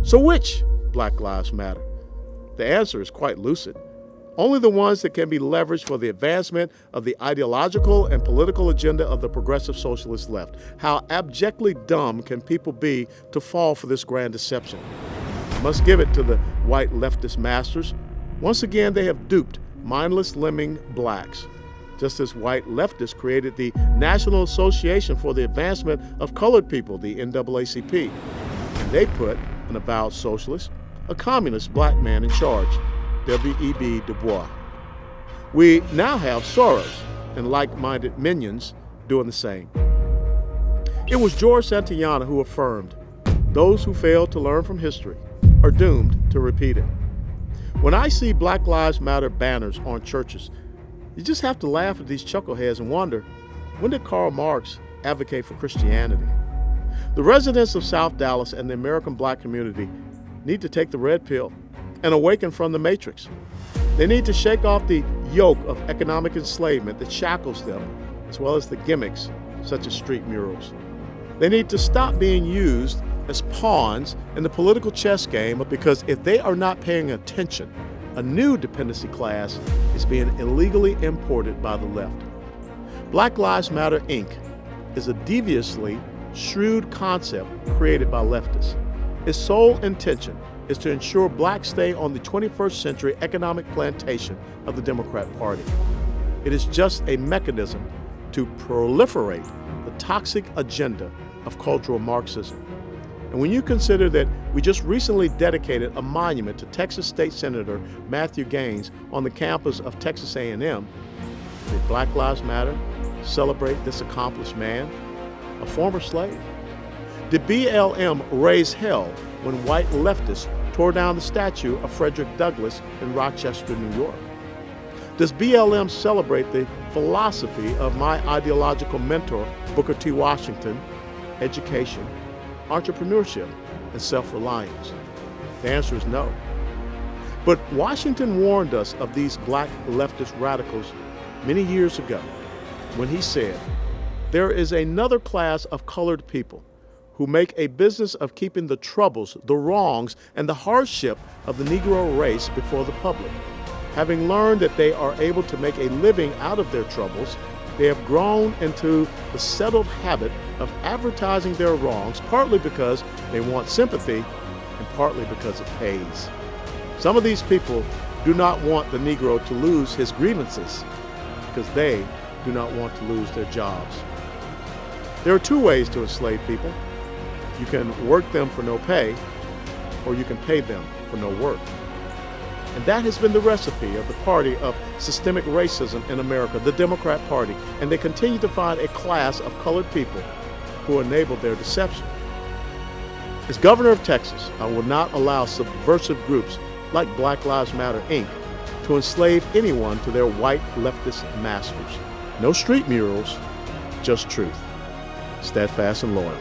So which Black Lives Matter? The answer is quite lucid. Only the ones that can be leveraged for the advancement of the ideological and political agenda of the progressive socialist left. How abjectly dumb can people be to fall for this grand deception? I must give it to the white leftist masters. Once again, they have duped mindless lemming blacks. Just as white leftists created the National Association for the Advancement of Colored People, the NAACP. And they put an avowed socialist, a communist black man in charge, W.E.B. Du Bois. We now have Soros and like-minded minions doing the same. It was George Santayana who affirmed, those who fail to learn from history are doomed to repeat it. When I see Black Lives Matter banners on churches, you just have to laugh at these chuckleheads and wonder, when did Karl Marx advocate for Christianity? The residents of South Dallas and the American black community need to take the red pill and awaken from the matrix. They need to shake off the yoke of economic enslavement that shackles them, as well as the gimmicks such as street murals. They need to stop being used as pawns in the political chess game, because if they are not paying attention, a new dependency class is being illegally imported by the left. Black Lives Matter, Inc. is a deviously shrewd concept created by leftists. Its sole intention is to ensure blacks stay on the 21st century economic plantation of the Democrat Party. It is just a mechanism to proliferate the toxic agenda of cultural Marxism. And when you consider that we just recently dedicated a monument to Texas State Senator Matthew Gaines on the campus of Texas A&M, did Black Lives Matter celebrate this accomplished man, a former slave? Did BLM raise hell when white leftists tore down the statue of Frederick Douglass in Rochester, New York? Does BLM celebrate the philosophy of my ideological mentor, Booker T. Washington, education, entrepreneurship, and self-reliance? The answer is no. But Washington warned us of these black leftist radicals many years ago when he said, there is another class of colored people who make a business of keeping the troubles, the wrongs, and the hardship of the Negro race before the public. Having learned that they are able to make a living out of their troubles, they have grown into the settled habit of advertising their wrongs, partly because they want sympathy and partly because it pays. Some of these people do not want the Negro to lose his grievances because they do not want to lose their jobs. There are two ways to enslave people. You can work them for no pay, or you can pay them for no work. And that has been the recipe of the party of systemic racism in America, the Democrat Party. And they continue to find a class of colored people who enable their deception. As governor of Texas, I will not allow subversive groups like Black Lives Matter, Inc. to enslave anyone to their white leftist masters. No street murals, just truth. Steadfast and loyal.